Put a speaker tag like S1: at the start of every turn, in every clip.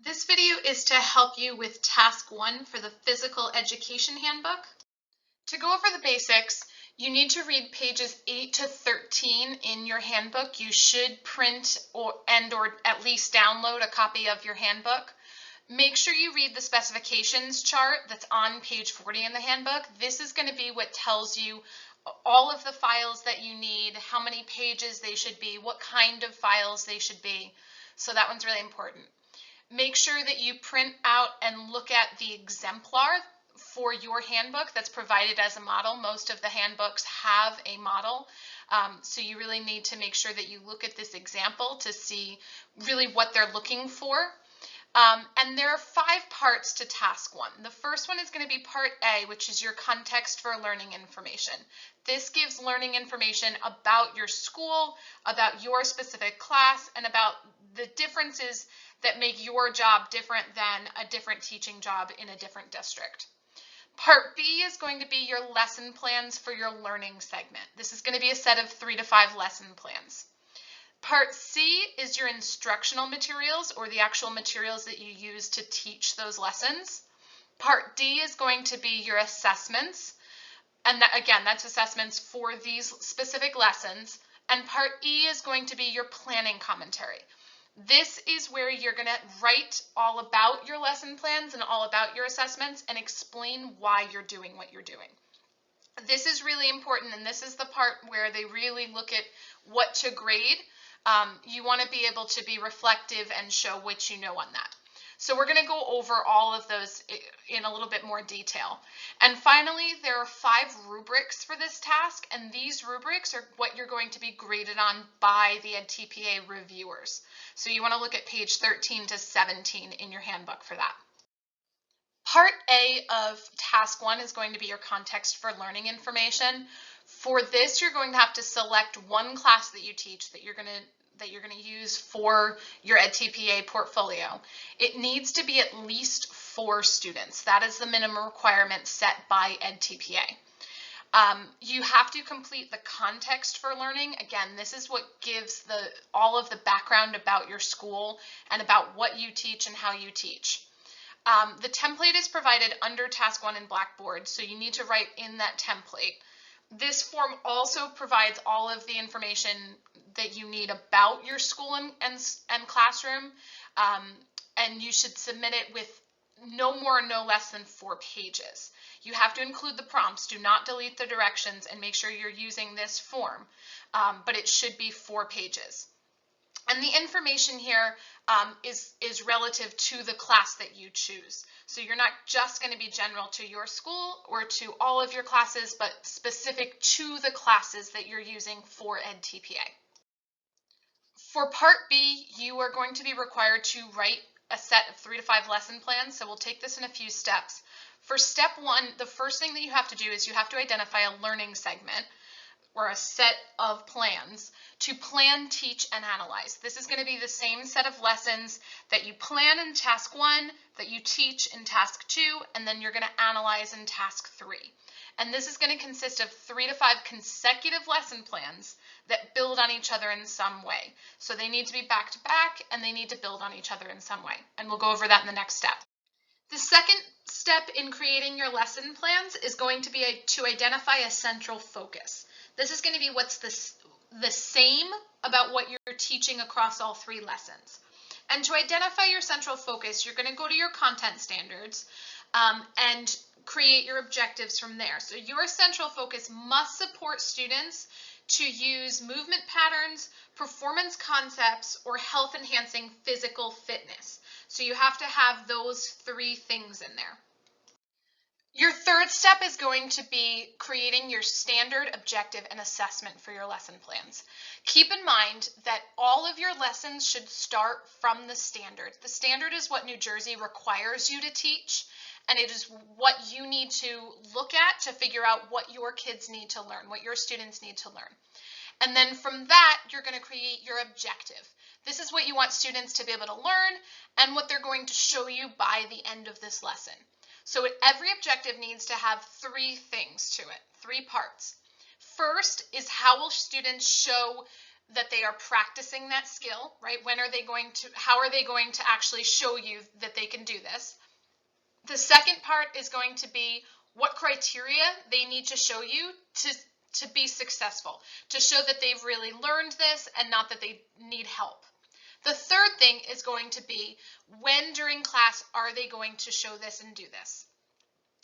S1: This video is to help you with task 1 for the Physical Education Handbook. To go over the basics, you need to read pages 8 to 13 in your handbook. You should print or at least download a copy of your handbook. Make sure you read the specifications chart that's on page 40 in the handbook. This is going to be what tells you all of the files that you need, how many pages they should be, what kind of files they should be. So that one's really important. Make sure that you print out and look at the exemplar for your handbook that's provided as a model. Most of the handbooks have a model, so you really need to make sure that you look at this example to see really what they're looking for. And there are 5 parts to task 1. The first one is going to be part A, which is your context for learning information. This gives learning information about your school, about your specific class, and about the differences that make your job different than a different teaching job in a different district. Part B is going to be your lesson plans for your learning segment. This is going to be a set of 3 to 5 lesson plans. Part C is your instructional materials, or the actual materials that you use to teach those lessons. Part D is going to be your assessments, and again, that's assessments for these specific lessons. And Part E is going to be your planning commentary. This is where you're going to write all about your lesson plans and all about your assessments and explain why you're doing what you're doing. This is really important, and this is the part where they really look at what to grade. You want to be able to be reflective and show what you know on that. So we're going to go over all of those in a little bit more detail. And finally, there are 5 rubrics for this task, and these rubrics are what you're going to be graded on by the EdTPA reviewers. So you want to look at page 13 to 17 in your handbook for that. Part A of task 1 is going to be your context for learning information. For this, you're going to have to select one class that you teach that you're going to use for your EdTPA portfolio. It needs to be at least 4 students. That is the minimum requirement set by EdTPA. You have to complete the context for learning. Again, this is what gives all of the background about your school and about what you teach and how you teach. The template is provided under task 1 in Blackboard, so you need to write in that template. This form also provides all of the information that you need about your school and classroom, and you should submit it with no more, no less than 4 pages. You have to include the prompts. Do not delete the directions, and make sure you're using this form, but it should be 4 pages. And the information here is relative to the class that you choose. So you're not just going to be general to your school or to all of your classes, but specific to the classes that you're using for EdTPA. For Part B, you are going to be required to write a set of 3 to 5 lesson plans. So we'll take this in a few steps. For step 1, the first thing that you have to do is you have to identify a learning segment, or a set of plans, to plan, teach, and analyze. This is going to be the same set of lessons that you plan in task 1, that you teach in task 2, and then you're going to analyze in task 3. And this is going to consist of 3 to 5 consecutive lesson plans that build on each other in some way. So they need to be back to back, and they need to build on each other in some way. And we'll go over that in the next step. The second step in creating your lesson plans is going to be to identify a central focus. This is going to be what's the same about what you're teaching across all 3 lessons. And to identify your central focus, you're going to go to your content standards and create your objectives from there. So your central focus must support students to use movement patterns, performance concepts, or health-enhancing physical fitness. So you have to have those 3 things in there. Your third step is going to be creating your standard, objective, and assessment for your lesson plans. Keep in mind that all of your lessons should start from the standard. The standard is what New Jersey requires you to teach, and it is what you need to look at to figure out what your kids need to learn, what your students need to learn. And then from that, you're going to create your objective. This is what you want students to be able to learn and what they're going to show you by the end of this lesson. So every objective needs to have 3 things to it, 3 parts. First is how will students show that they are practicing that skill, right? How are they going to actually show you that they can do this? The second part is going to be what criteria they need to show you to be successful, to show that they've really learned this and not that they need help. The third thing is going to be when during class are they going to show this and do this.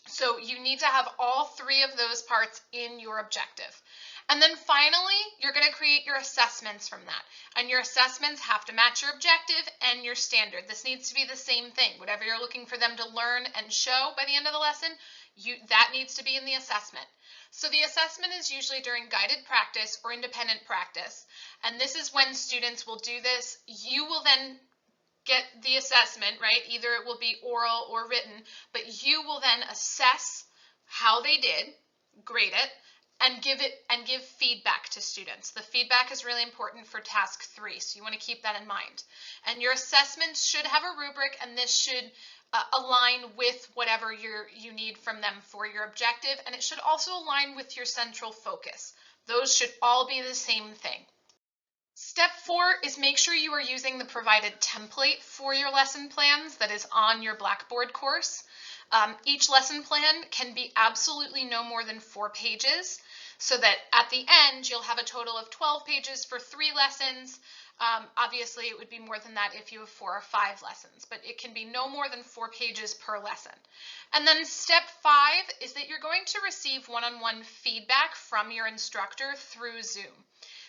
S1: So you need to have all three of those parts in your objective. And then finally, you're going to create your assessments from that. And your assessments have to match your objective and your standard. This needs to be the same thing. Whatever you're looking for them to learn and show by the end of the lesson, that needs to be in the assessment. So the assessment is usually during guided practice or independent practice. And this is when students will do this. You will then get the assessment, right? Either it will be oral or written, but you will then assess how they did, grade it, and give feedback to students. The feedback is really important for task 3, so you want to keep that in mind. And your assessments should have a rubric, and this should align with whatever you need from them for your objective, and it should also align with your central focus. Those should all be the same thing. Step 4 is make sure you are using the provided template for your lesson plans that is on your Blackboard course. Each lesson plan can be absolutely no more than 4 pages, so that at the end you'll have a total of 12 pages for 3 lessons. Obviously it would be more than that if you have 4 or 5 lessons, but it can be no more than 4 pages per lesson. And then step 5 is that you're going to receive one-on-one feedback from your instructor through Zoom.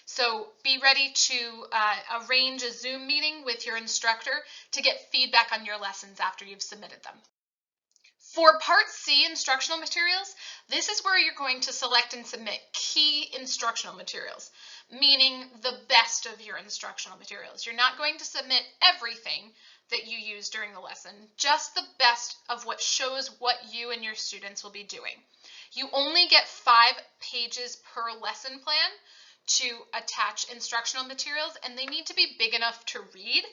S1: So be ready to arrange a Zoom meeting with your instructor to get feedback on your lessons after you've submitted them. For Part C, instructional materials, this is where you're going to select and submit key instructional materials, meaning the best of your instructional materials. You're not going to submit everything that you use during the lesson, just the best of what shows what you and your students will be doing. You only get 5 pages per lesson plan to attach instructional materials, and they need to be big enough to read.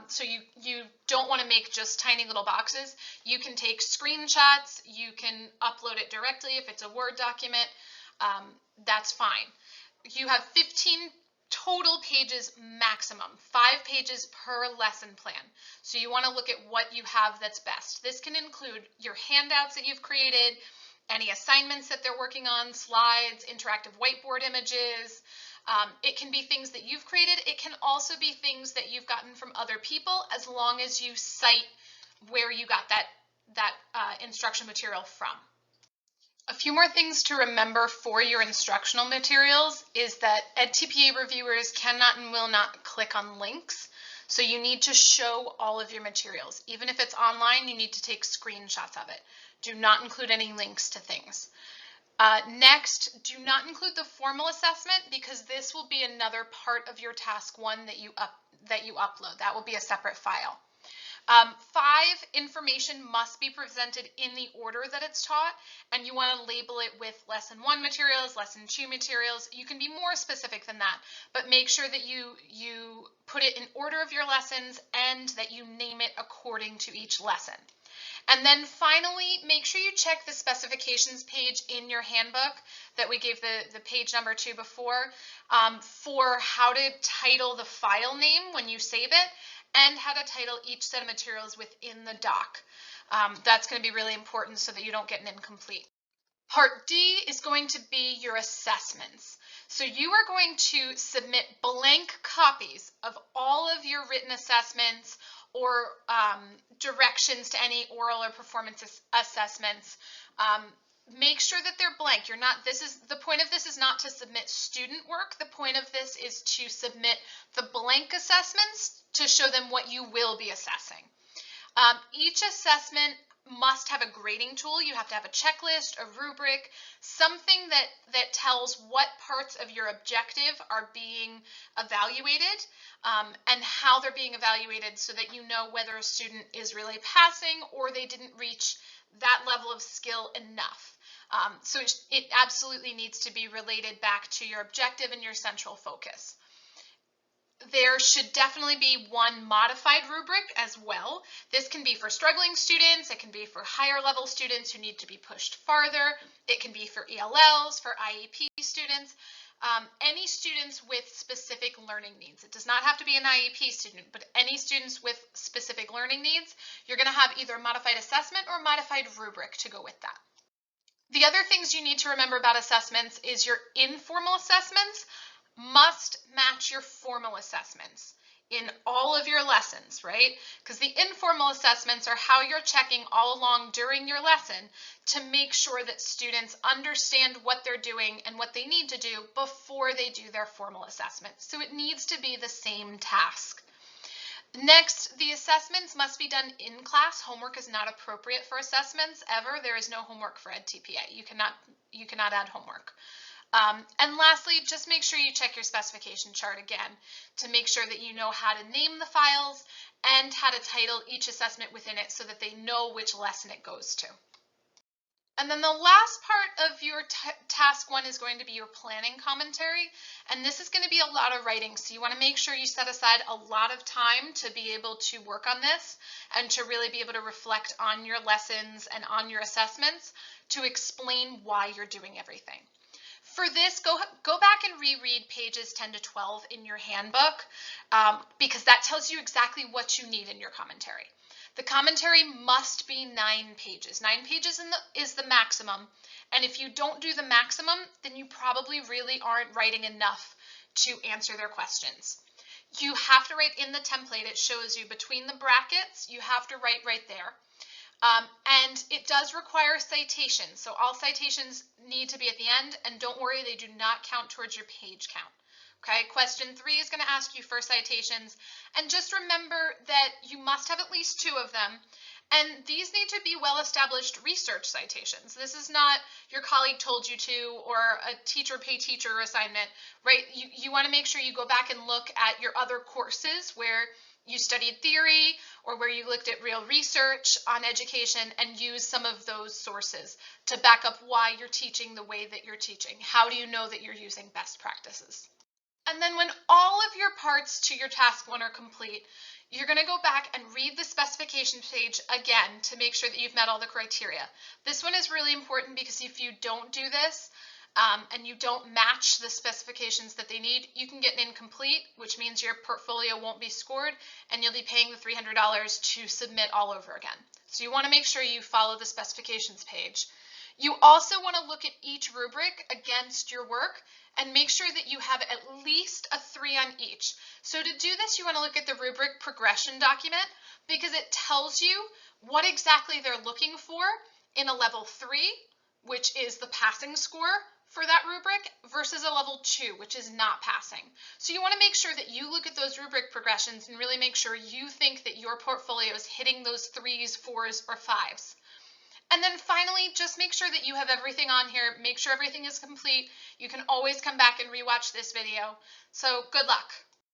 S1: So you don't want to make just tiny little boxes. You can take screenshots, you can upload it directly if it's a Word document, that's fine. You have 15 total pages maximum, 5 pages per lesson plan. So you want to look at what you have that's best. This can include your handouts that you've created, any assignments that they're working on, slides, interactive whiteboard images. It can be things that you've created. It can also be things that you've gotten from other people, as long as you cite where you got that instruction material from. A few more things to remember for your instructional materials is that EdTPA reviewers cannot and will not click on links. So you need to show all of your materials. Even if it's online, you need to take screenshots of it. Do not include any links to things. Next, do not include the formal assessment, because this will be another part of your task 1 that you upload. That will be a separate file. 5, information must be presented in the order that it's taught, and you want to label it with lesson 1 materials, lesson 2 materials. You can be more specific than that, but make sure that you put it in order of your lessons and that you name it according to each lesson. And then finally, make sure you check the specifications page in your handbook that we gave the page number to before, for how to title the file name when you save it, and how to title each set of materials within the doc. That's going to be really important so that you don't get an incomplete. Part D is going to be your assessments. So you are going to submit blank copies of all of your written assessments or directions to any oral or performance assessments. Make sure that they're blank. The point of this is not to submit student work. The point of this is to submit the blank assessments to show them what you will be assessing. Each assessment must have a grading tool. You have to have a checklist, a rubric, something that tells what parts of your objective are being evaluated, and how they're being evaluated, so that you know whether a student is really passing or they didn't reach that level of skill enough. So it absolutely needs to be related back to your objective and your central focus. There should definitely be one modified rubric as well. This can be for struggling students, it can be for higher level students who need to be pushed farther, it can be for ELLs, for IEP students. Any students with specific learning needs. It does not have to be an IEP student, but any students with specific learning needs, you're going to have either a modified assessment or a modified rubric to go with that. The other things you need to remember about assessments is your informal assessments must match your formal assessments in all of your lessons, right? Because the informal assessments are how you're checking all along during your lesson to make sure that students understand what they're doing and what they need to do before they do their formal assessment. So it needs to be the same task. Next, the assessments must be done in class. Homework is not appropriate for assessments ever. There is no homework for EdTPA. You cannot add homework. And lastly, just make sure you check your specification chart again to make sure that you know how to name the files and how to title each assessment within it so that they know which lesson it goes to. And then the last part of your task one is going to be your planning commentary. And this is going to be a lot of writing. So you want to make sure you set aside a lot of time to be able to work on this and to really be able to reflect on your lessons and on your assessments to explain why you're doing everything. For this, go back and reread pages 10 to 12 in your handbook because that tells you exactly what you need in your commentary. The commentary must be 9 pages. 9 pages is the maximum, and if you don't do the maximum, then you probably really aren't writing enough to answer their questions. You have to write in the template. It shows you between the brackets, you have to write right there. And it does require citations, so all citations need to be at the end, and don't worry, they do not count towards your page count. Okay, question 3 is going to ask you for citations, and just remember that you must have at least 2 of them, and these need to be well-established research citations. This is not your colleague told you to or a teacher pay teacher assignment, right? You want to make sure you go back and look at your other courses where you studied theory or where you looked at real research on education and use some of those sources to back up why you're teaching the way that you're teaching. How do you know that you're using best practices? And then when all of your parts to your task one are complete, you're going to go back and read the specification page again to make sure that you've met all the criteria. This one is really important because if you don't do this, and you don't match the specifications that they need, you can get an incomplete, which means your portfolio won't be scored and you'll be paying the $300 to submit all over again. So you want to make sure you follow the specifications page. You also want to look at each rubric against your work and make sure that you have at least a 3 on each. So to do this, you want to look at the rubric progression document because it tells you what exactly they're looking for in a level 3, which is the passing score for that rubric, versus a level 2, which is not passing. So you want to make sure that you look at those rubric progressions and really make sure you think that your portfolio is hitting those 3s, 4s, or 5s. And then finally, just make sure that you have everything on here. Make sure everything is complete. You can always come back and rewatch this video. So good luck.